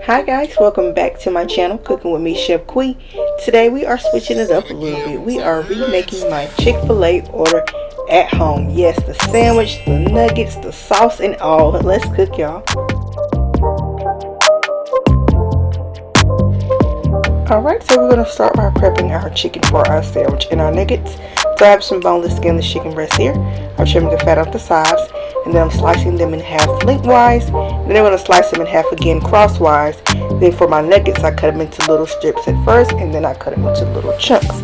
Hi guys, welcome back to my channel, Cooking with me, Chef Quee. Today we are switching it up a little bit. We are remaking my Chick-fil-A order at home. Yes, the sandwich, the nuggets, the sauce, and all. Let's cook, y'all. Alright, so we're going to start by prepping our chicken for our sandwich and our nuggets. So I have some boneless skinless chicken breasts here. I'm trimming the fat off the sides, and then I'm slicing them in half lengthwise. And then I'm going to slice them in half again crosswise. Then for my nuggets, I cut them into little strips at first, and then I cut them into little chunks.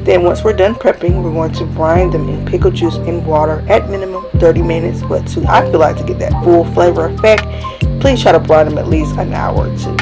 Then once we're done prepping, we're going to brine them in pickle juice and water at minimum 30 minutes. But I feel like to get that full flavor effect, please try to brine them at least an hour or two.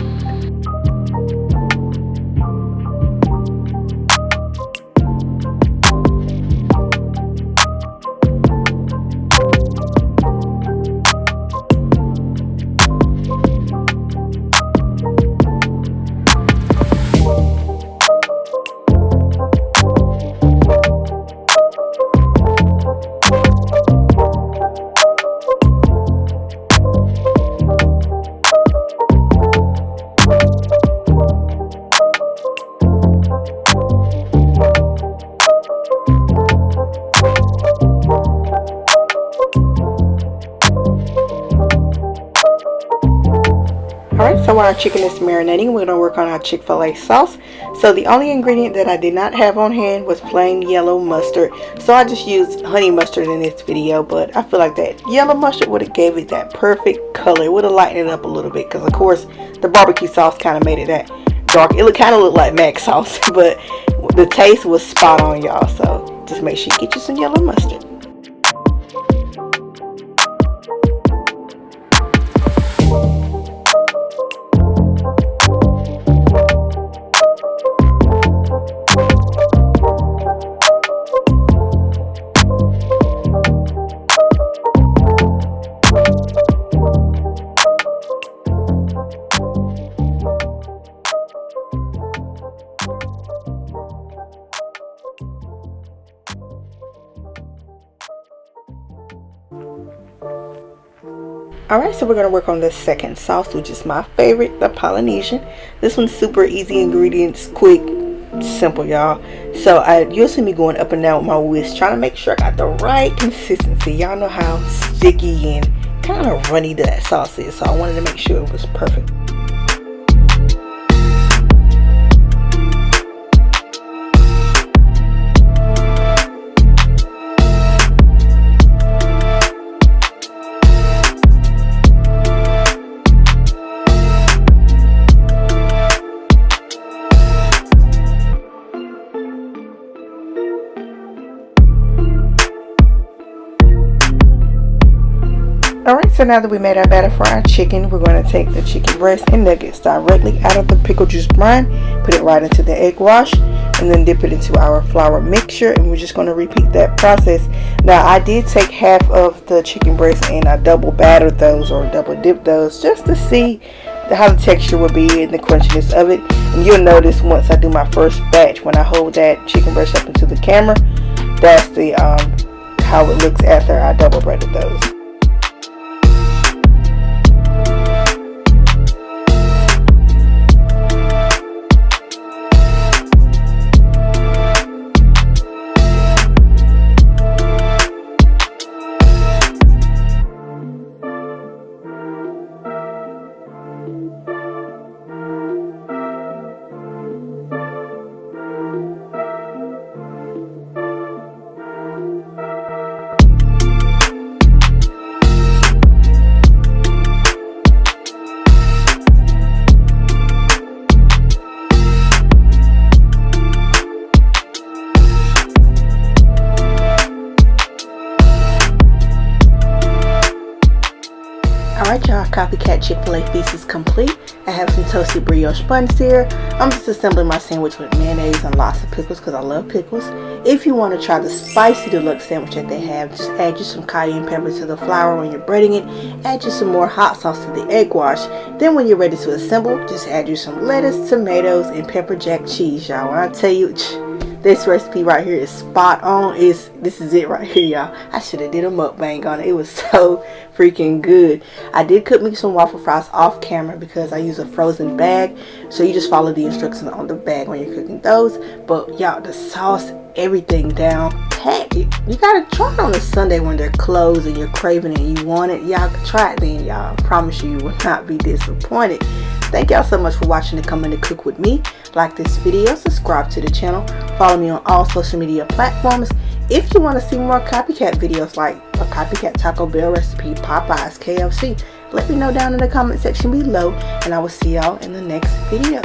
Alright, so while our chicken is marinating, we're going to work on our Chick-fil-A sauce. So the only ingredient that I did not have on hand was plain yellow mustard. So I just used honey mustard in this video, but I feel like that yellow mustard would have gave it that perfect color. It would have lightened it up a little bit because, of course, the barbecue sauce kind of made it that dark. It kind of looked like mac sauce, but the taste was spot on, y'all. So just make sure you get you some yellow mustard. Alright, so we're going to work on the second sauce, which is my favorite, the Polynesian. This one's super easy ingredients, quick, simple, y'all. So you'll see me going up and down with my whisk, trying to make sure I got the right consistency. Y'all know how sticky and kind of runny that sauce is, so I wanted to make sure it was perfect. Alright, so now that we made our batter for our chicken, we're going to take the chicken breast and nuggets directly out of the pickle juice brine, put it right into the egg wash, and then dip it into our flour mixture, and we're just going to repeat that process. Now, I did take half of the chicken breast and I double battered those or double dipped those just to see how the texture would be and the crunchiness of it. And you'll notice once I do my first batch, when I hold that chicken breast up into the camera, that's the how it looks after I double breaded those. Alright y'all, Copycat Chick-fil-A feast is complete. I have some toasted brioche buns here. I'm just assembling my sandwich with mayonnaise and lots of pickles because I love pickles. If you want to try the spicy deluxe sandwich that they have, just add you some cayenne pepper to the flour when you're breading it. Add you some more hot sauce to the egg wash. Then when you're ready to assemble, just add you some lettuce, tomatoes, and pepper jack cheese, y'all. When I tell you, This recipe right here is spot on. This is it right here, y'all. I should have did a mukbang on it. It was so freaking good. I did cook me some waffle fries off camera because I use a frozen bag. So you just follow the instructions on the bag when you're cooking those. But y'all, the sauce, everything down packed. You gotta try it on a Sunday when they're closed and you're craving it and you want it. Y'all try it then, y'all. I promise you will not be disappointed. Thank y'all so much for watching and coming to cook with me. Like this video, subscribe to the channel, follow me on all social media platforms. If you want to see more copycat videos like a copycat Taco Bell recipe, Popeyes, KFC, let me know down in the comment section below, and I will see y'all in the next video.